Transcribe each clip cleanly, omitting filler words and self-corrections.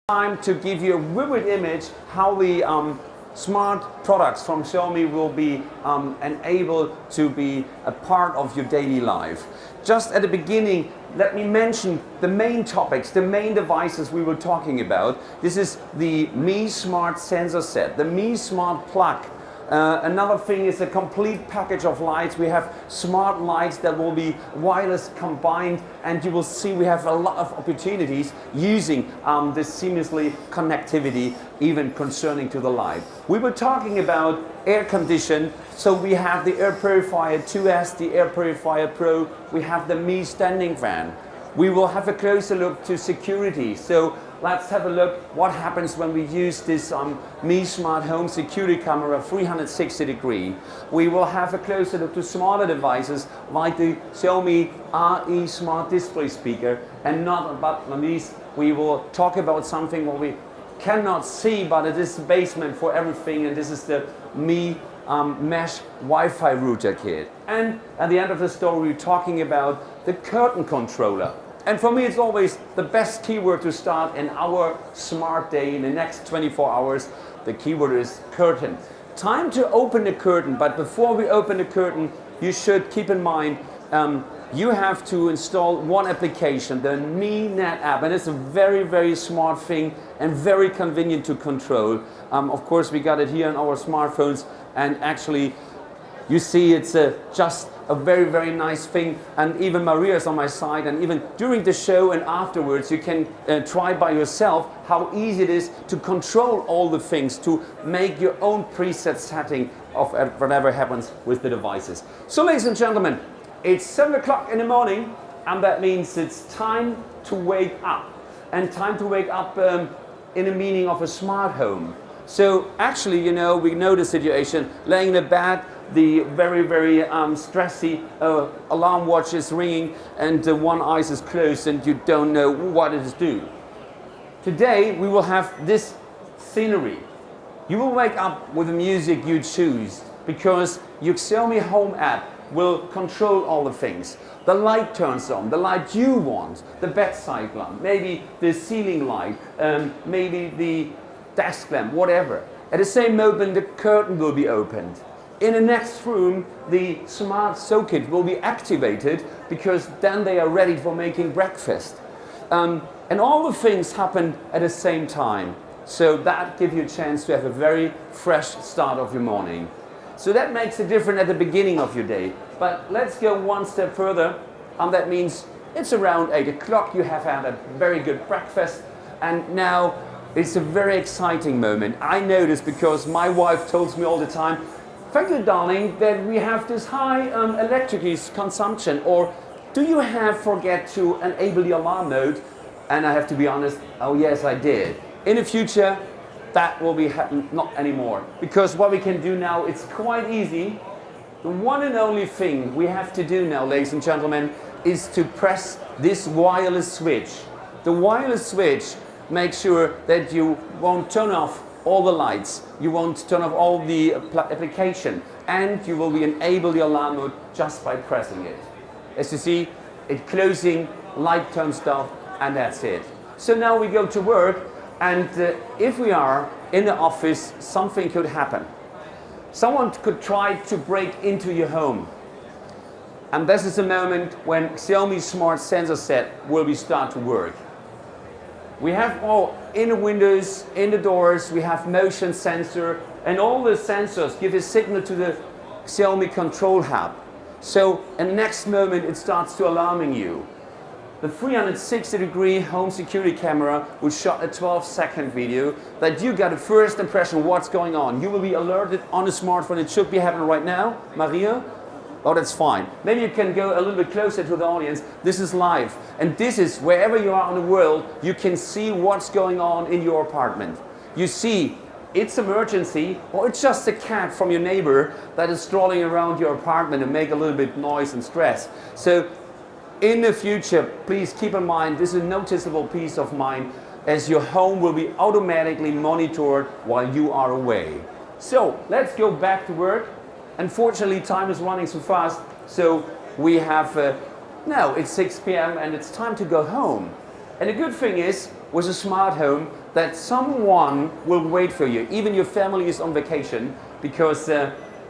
Time to give you a vivid image how the smart products from Xiaomi will be enabled to be a part of your daily life. Just at the beginning, let me mention the main topics, the main devices we were talking about. This is the Mi Smart sensor set, the Mi Smart plug. Another thing is a complete package of lights. We have smart lights that will be wireless combined, and you will see we have a lot of opportunities using this seamlessly connectivity, even concerning to the light. We were talking about air condition, so we have the air purifier 2S, the air purifier Pro, we have the Mi standing fan. We will have a closer look to security. So let's have a look what happens when we use this Mi Smart Home security camera 360 degree. We will have a closer look to smaller devices like the Xiaomi RE Smart Display Speaker. And not but least, we will talk about something what we cannot see, but it is the basement for everything, and this is the Mi Mesh Wi-Fi router kit. And at the end of the story, we're talking about the curtain controller. And for me, it's always the best keyword to start in our smart day in the next 24 hours. The keyword is curtain. Time to open the curtain, but before we open the curtain, you should keep in mind you have to install one application, the Mi Net app, and it's a very, very smart thing and very convenient to control. Of course, we got it here on our smartphones, and actually, you see it's just a very, very nice thing. And even Maria is on my side, and even during the show and afterwards, you can try by yourself how easy it is to control all the things, to make your own preset setting of whatever happens with the devices. So ladies and gentlemen, it's 7 o'clock in the morning, and that means it's time to wake up. And time to wake up in the meaning of a smart home. So actually, you know, we know the situation, laying in the bed, the very, very stressy alarm watch is ringing, and one eye is closed and you don't know what it is doing. Today we will have this scenery. You will wake up with the music you choose, because your Xiaomi Home app will control all the things. The light turns on, the light you want, the bedside lamp, maybe the ceiling light, maybe the desk lamp, whatever. At the same moment, the curtain will be opened. In the next room, the smart socket will be activated, because then they are ready for making breakfast. And all the things happen at the same time. So that gives you a chance to have a very fresh start of your morning. So that makes it different at the beginning of your day. But let's go one step further, and that means it's around 8 o'clock, you have had a very good breakfast, and now it's a very exciting moment. I know this because my wife tells me all the time, "Thank you, darling, that we have this high electricity consumption," or "Do you have forget to enable the alarm mode?" And I have to be honest, oh yes, I did. In the future, that will be happen not anymore, because what we can do now, it's quite easy. The one and only thing we have to do now, ladies and gentlemen, is to press this wireless switch. The wireless switch makes sure that you won't turn off all the lights, you won't turn off all the application, and you will be enable the alarm mode just by pressing it. As you see, it's closing, light turns off, and that's it. So now we go to work, and if we are in the office, something could happen. Someone could try to break into your home. And this is the moment when Xiaomi Smart Sensor Set will be start to work. We have all in the windows, in the doors, we have motion sensor, and all the sensors give a signal to the Xiaomi control hub. So in the next moment it starts to alarming you. The 360 degree home security camera will shot a 12-second video that you got a first impression of what's going on. You will be alerted on the smartphone. It should be happening right now. Maria? Oh, that's fine. Maybe you can go a little bit closer to the audience. This is live. And this is wherever you are in the world, you can see what's going on in your apartment. You see, it's emergency, or it's just a cat from your neighbor that is strolling around your apartment and make a little bit noise and stress. So in the future, please keep in mind, this is a noticeable peace of mind, as your home will be automatically monitored while you are away. So let's go back to work. Unfortunately, time is running so fast, so we have, now it's 6 p.m. and it's time to go home. And the good thing is, with a smart home that someone will wait for you. Even your family is on vacation because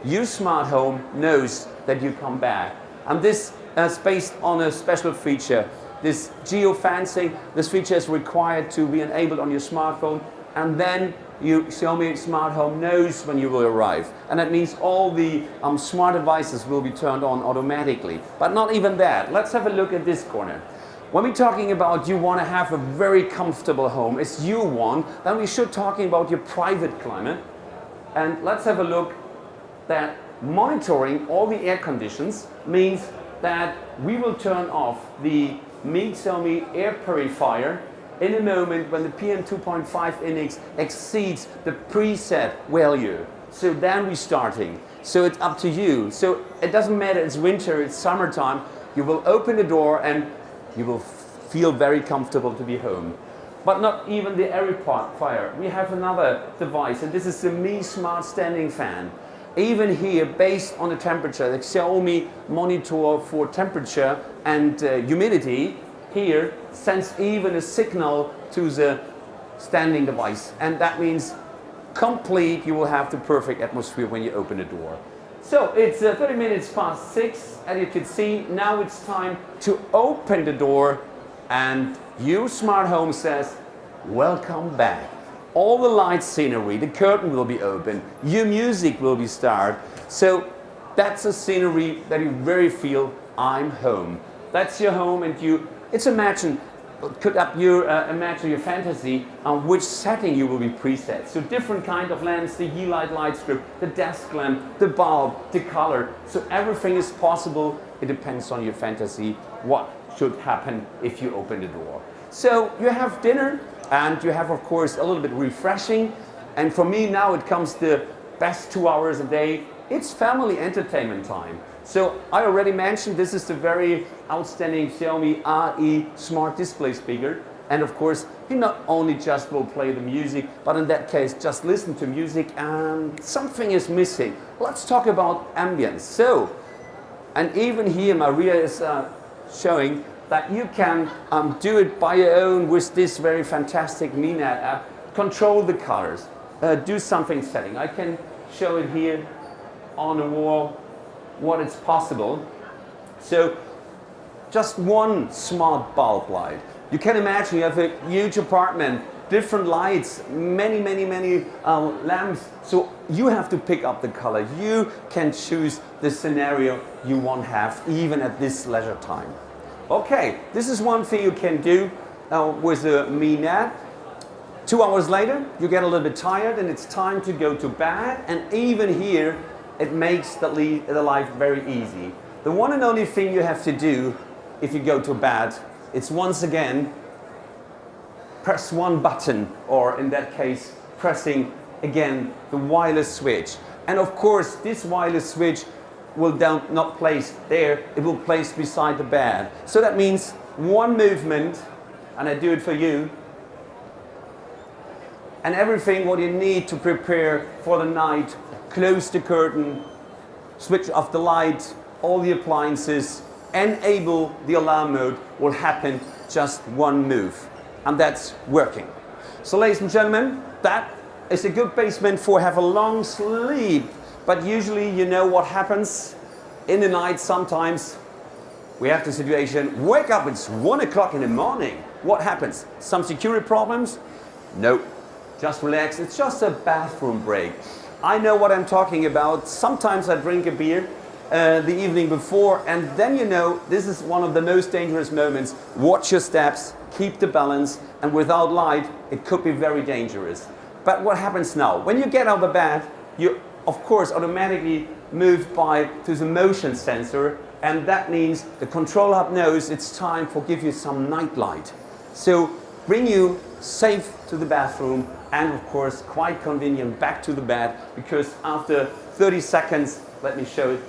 your smart home knows that you come back. And this is based on a special feature. This geofencing, this feature is required to be enabled on your smartphone, and then your Xiaomi smart home knows when you will arrive. And that means all the smart devices will be turned on automatically. But not even that. Let's have a look at this corner. When we're talking about you want to have a very comfortable home, it's you want, then we should talking about your private climate. And let's have a look that monitoring all the air conditions means that we will turn off the Xiaomi air purifier in a moment when the PM 2.5 index exceeds the preset value. So then we're starting. So it's up to you. So it doesn't matter, it's winter, it's summertime. You will open the door and you will feel very comfortable to be home. But not even the air purifier. We have another device, and this is the Mi Smart Standing Fan. Even here, based on the temperature, the Xiaomi monitor for temperature and humidity here sends even a signal to the standing device. And that means complete, you will have the perfect atmosphere when you open the door. So it's 30 minutes past 6, as you can see. Now it's time to open the door, and your smart home says, welcome back. All the light scenery, the curtain will be open, your music will be started. So that's a scenery that you very feel, I'm home. That's your home, and it's imagine your fantasy on which setting you will be preset. So different kind of lamps, the Yeelight light strip, the desk lamp, the bulb, the color. So everything is possible. It depends on your fantasy what should happen if you open the door. So you have dinner, and you have, of course, a little bit refreshing. And for me now it comes the best 2 hours a day. It's family entertainment time. So I already mentioned this is the very outstanding Xiaomi RE smart display speaker. And of course, you not only just will play the music, but in that case, just listen to music, and something is missing. Let's talk about ambience. So, and even here Maria is showing that you can do it by your own with this very fantastic MiNet app. Control the colors, do something setting. I can show it here on the wall what is possible. So just one smart bulb light. You can imagine you have a huge apartment, different lights, many lamps. So you have to pick up the color. You can choose the scenario you want to have even at this leisure time. Okay, this is one thing you can do with the MiNet. 2 hours later, you get a little bit tired and it's time to go to bed. And even here, it makes the life very easy. The one and only thing you have to do if you go to bed, it's once again, press one button, or in that case, pressing again the wireless switch. And of course, this wireless switch will not place there, it will place beside the bed. So that means one movement, and I do it for you, and everything what you need to prepare for the night, close the curtain, switch off the light, all the appliances, enable the alarm mode will happen just one move. And that's working. So ladies and gentlemen, that is a good basement for have a long sleep. But usually you know what happens in the night sometimes. We have the situation, wake up, it's 1 o'clock in the morning. What happens? Some security problems? No, just relax. It's just a bathroom break. I know what I'm talking about. Sometimes I drink a beer the evening before, and then you know this is one of the most dangerous moments. Watch your steps, keep the balance, and without light, it could be very dangerous. But what happens now? When you get out of bed, you of course automatically move to the motion sensor, and that means the control hub knows it's time for give you some night light. So bring you safe to the bathroom, and of course quite convenient back to the bed, because after 30 seconds, let me show it,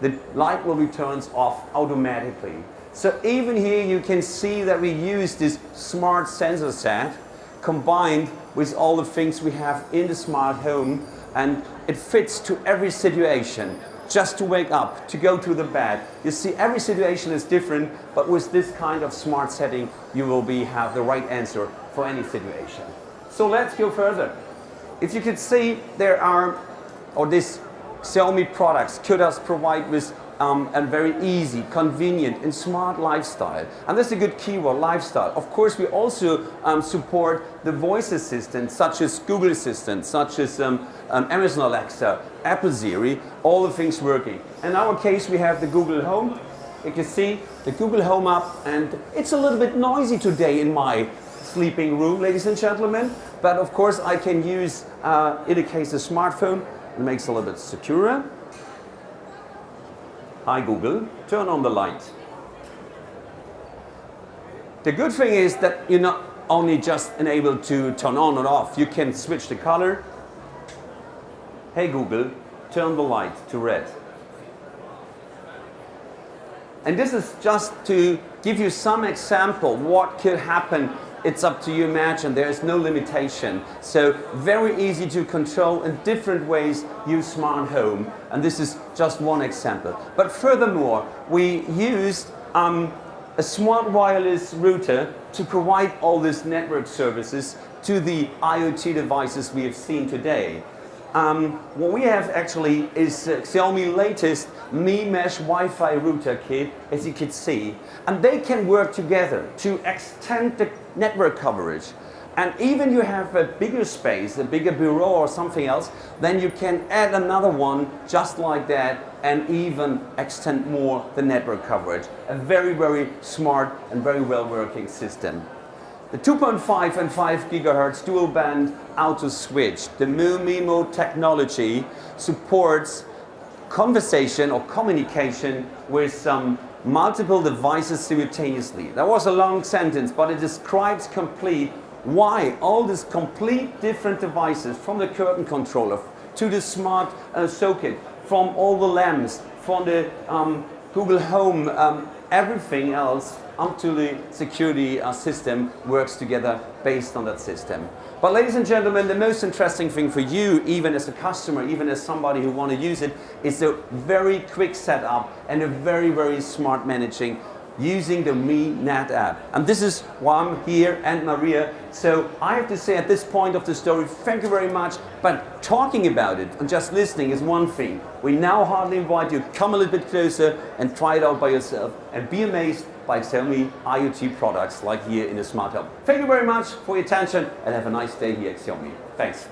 the light will be turned off automatically. So even here you can see that we use this smart sensor set combined with all the things we have in the smart home, and it fits to every situation. just to wake up, to go to the bed. You see, every situation is different, but with this kind of smart setting, you will have the right answer for any situation. So let's go further. If you could see, these Xiaomi products could us provide with a very easy, convenient and smart lifestyle. And that's a good keyword, lifestyle. Of course, we also support the voice assistants such as Google Assistant, such as Amazon Alexa, Apple Siri, all the things working. In our case, we have the Google Home. You can see the Google Home app, and it's a little bit noisy today in my sleeping room, ladies and gentlemen. But of course, I can use, in the case, a smartphone. It makes it a little bit secure. Hi Google, turn on the light. The good thing is that you're not only just enabled to turn on and off, you can switch the color. Hey Google, turn the light to red. And this is just to give you some example what could happen. It's up to you, imagine, there is no limitation. So very easy to control in different ways, use smart home. And this is just one example. But furthermore, we used a smart wireless router to provide all these network services to the IoT devices we have seen today. What we have actually is Xiaomi latest Mi Mesh Wi-Fi router kit, as you can see, and they can work together to extend the network coverage. And even you have a bigger space, a bigger bureau or something else, then you can add another one just like that and even extend more the network coverage. A very, very smart and very well working system. The 2.5 and 5 GHz dual band auto switch, the MIMO technology, supports conversation or communication with multiple devices simultaneously. That was a long sentence, but it describes complete why all these complete different devices, from the curtain controller to the smart socket, from all the lamps, from the Google Home, everything else up to the security system works together based on that system. But ladies and gentlemen, the most interesting thing for you, even as a customer, even as somebody who want to use it, is a very quick setup and a very, very smart managing using the Mi Net app. And this is why I'm here, and Maria. So I have to say at this point of the story, thank you very much. But talking about it and just listening is one thing. We now hardly invite you, come a little bit closer and try it out by yourself and be amazed by Xiaomi IoT products like here in the Smart Home. Thank you very much for your attention and have a nice day here at Xiaomi. Thanks.